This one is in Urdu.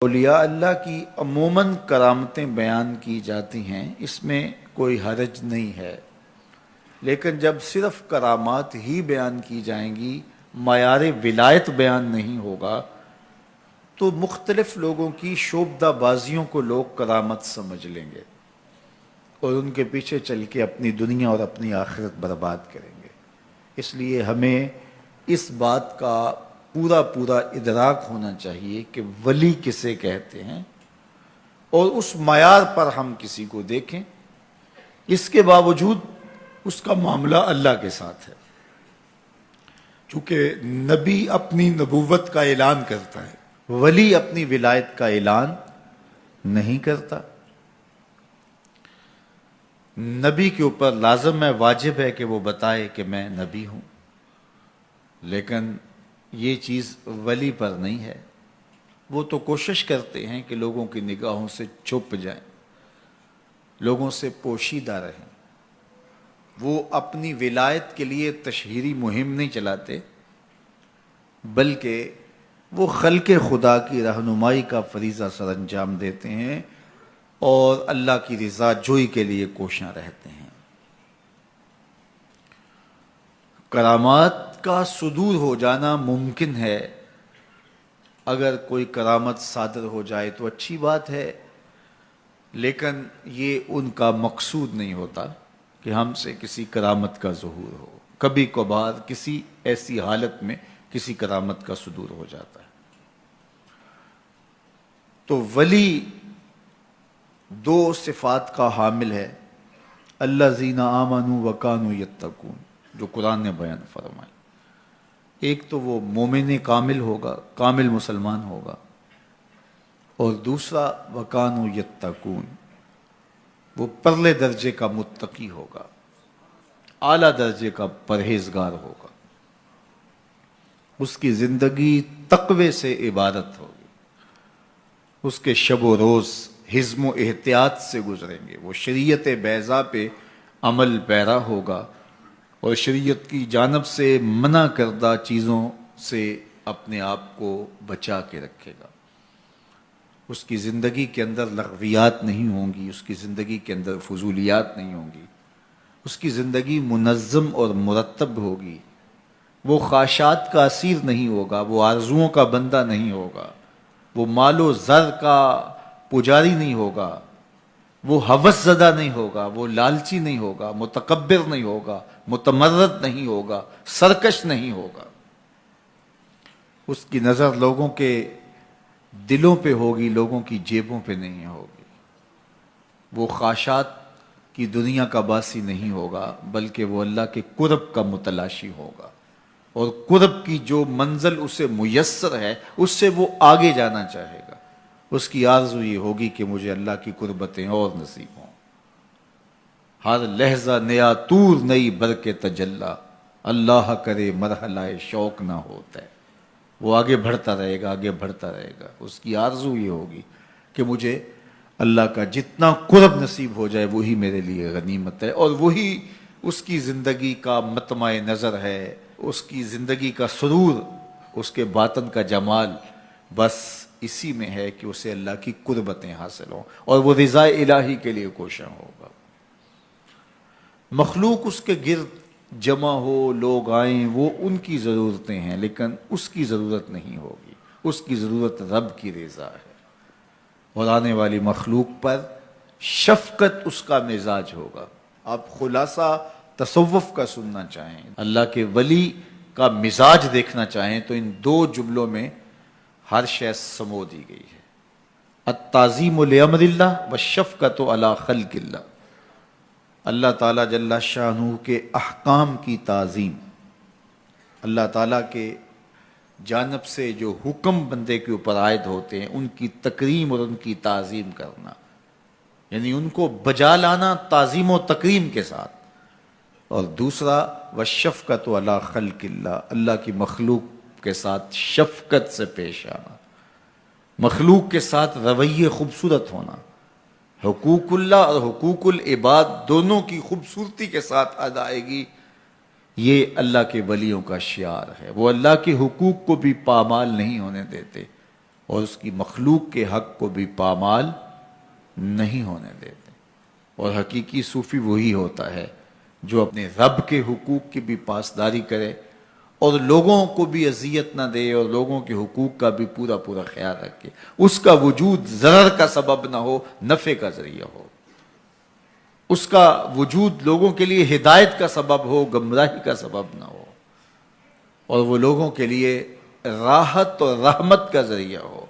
اولیاء اللہ کی عموماً کرامتیں بیان کی جاتی ہیں، اس میں کوئی حرج نہیں ہے، لیکن جب صرف کرامات ہی بیان کی جائیں گی، معیار ولایت بیان نہیں ہوگا، تو مختلف لوگوں کی شعبدہ بازیوں کو لوگ کرامت سمجھ لیں گے اور ان کے پیچھے چل کے اپنی دنیا اور اپنی آخرت برباد کریں گے۔ اس لیے ہمیں اس بات کا پورا ادراک ہونا چاہیے کہ ولی کسے کہتے ہیں اور اس معیار پر ہم کسی کو دیکھیں۔ اس کے باوجود اس کا معاملہ اللہ کے ساتھ ہے، چونکہ نبی اپنی نبوت کا اعلان کرتا ہے، ولی اپنی ولایت کا اعلان نہیں کرتا۔ نبی کے اوپر لازم ہے، واجب ہے کہ وہ بتائے کہ میں نبی ہوں، لیکن یہ چیز ولی پر نہیں ہے۔ وہ تو کوشش کرتے ہیں کہ لوگوں کی نگاہوں سے چھپ جائیں، لوگوں سے پوشیدہ رہیں۔ وہ اپنی ولایت کے لیے تشہیری مہم نہیں چلاتے، بلکہ وہ خلق خدا کی رہنمائی کا فریضہ سر انجام دیتے ہیں اور اللہ کی رضا جوئی کے لیے کوشاں رہتے ہیں۔ کرامات کا صدور ہو جانا ممکن ہے، اگر کوئی کرامت صادر ہو جائے تو اچھی بات ہے، لیکن یہ ان کا مقصود نہیں ہوتا کہ ہم سے کسی کرامت کا ظہور ہو۔ کبھی کبھار کسی ایسی حالت میں کسی کرامت کا صدور ہو جاتا ہے۔ تو ولی دو صفات کا حامل ہے، الذین آمنوا وکانوا یتقون، جو قرآن نے بیان فرمائی۔ ایک تو وہ مومن کامل ہوگا، کامل مسلمان ہوگا، اور دوسرا وکانوا یتقون، وہ پرلے درجے کا متقی ہوگا، اعلیٰ درجے کا پرہیزگار ہوگا۔ اس کی زندگی تقوی سے عبادت ہوگی، اس کے شب و روز حزم و احتیاط سے گزریں گے، وہ شریعت بیضاء پہ عمل پیرا ہوگا اور شریعت کی جانب سے منع کردہ چیزوں سے اپنے آپ کو بچا کے رکھے گا۔ اس کی زندگی کے اندر لغویات نہیں ہوں گی، اس کی زندگی کے اندر فضولیات نہیں ہوں گی، اس کی زندگی منظم اور مرتب ہوگی۔ وہ خواہشات کا اسیر نہیں ہوگا، وہ آرزوؤں کا بندہ نہیں ہوگا، وہ مال و زر کا پجاری نہیں ہوگا، وہ ہوس زدہ نہیں ہوگا، وہ لالچی نہیں ہوگا، متکبر نہیں ہوگا، متمرد نہیں ہوگا، سرکش نہیں ہوگا۔ اس کی نظر لوگوں کے دلوں پہ ہوگی، لوگوں کی جیبوں پہ نہیں ہوگی۔ وہ خواہشات کی دنیا کا باسی نہیں ہوگا، بلکہ وہ اللہ کے قرب کا متلاشی ہوگا، اور قرب کی جو منزل اسے میسر ہے اس سے وہ آگے جانا چاہے گا۔ اس کی آرزو یہ ہوگی کہ مجھے اللہ کی قربتیں اور نصیب ہوں۔ ہر لحظہ نیا طور نئی برق تجلی، اللہ کرے مرحلہ شوق نہ ہوتا ہے۔ وہ آگے بڑھتا رہے گا، آگے بڑھتا رہے گا۔ اس کی آرزو یہ ہوگی کہ مجھے اللہ کا جتنا قرب نصیب ہو جائے وہی میرے لیے غنیمت ہے، اور وہی اس کی زندگی کا مطمع نظر ہے، اس کی زندگی کا سرور، اس کے باطن کا جمال بس اسی میں ہے کہ اسے اللہ کی قربتیں حاصل ہوں اور وہ رضا الہی کے لیے کوشاں ہوگا۔ مخلوق اس کے گرد جمع ہو، لوگ آئیں، وہ ان کی ضرورتیں ہیں، لیکن اس کی ضرورت نہیں ہوگی۔ اس کی ضرورت رب کی رضا ہے، اور آنے والی مخلوق پر شفقت اس کا مزاج ہوگا۔ آپ خلاصہ تصوف کا سننا چاہیں، اللہ کے ولی کا مزاج دیکھنا چاہیں، تو ان دو جملوں میں ہر شے سمو دی گئی ہے۔ التعظیم لامر اللہ والشفقۃ علی خلق اللہ۔ اللہ تعالیٰ جل شانہ کے احکام کی تعظیم، اللہ تعالیٰ کے جانب سے جو حکم بندے کے اوپر عائد ہوتے ہیں ان کی تکریم اور ان کی تعظیم کرنا، یعنی ان کو بجا لانا تعظیم و تکریم کے ساتھ۔ اور دوسرا والشفقۃ علی خلق اللہ، اللہ کی مخلوق کے ساتھ شفقت سے پیش آنا، مخلوق کے ساتھ رویے خوبصورت ہونا، حقوق اللہ اور حقوق العباد دونوں کی خوبصورتی کے ساتھ ادائیگی، یہ اللہ کے ولیوں کا شعار ہے۔ وہ اللہ کے حقوق کو بھی پامال نہیں ہونے دیتے اور اس کی مخلوق کے حق کو بھی پامال نہیں ہونے دیتے۔ اور حقیقی صوفی وہی ہوتا ہے جو اپنے رب کے حقوق کی بھی پاسداری کرے اور لوگوں کو بھی اذیت نہ دے اور لوگوں کے حقوق کا بھی پورا پورا خیال رکھے، اس کا وجود ضرر کا سبب نہ ہو، نفع کا ذریعہ ہو، اس کا وجود لوگوں کے لیے ہدایت کا سبب ہو، گمراہی کا سبب نہ ہو، اور وہ لوگوں کے لیے راحت اور رحمت کا ذریعہ ہو۔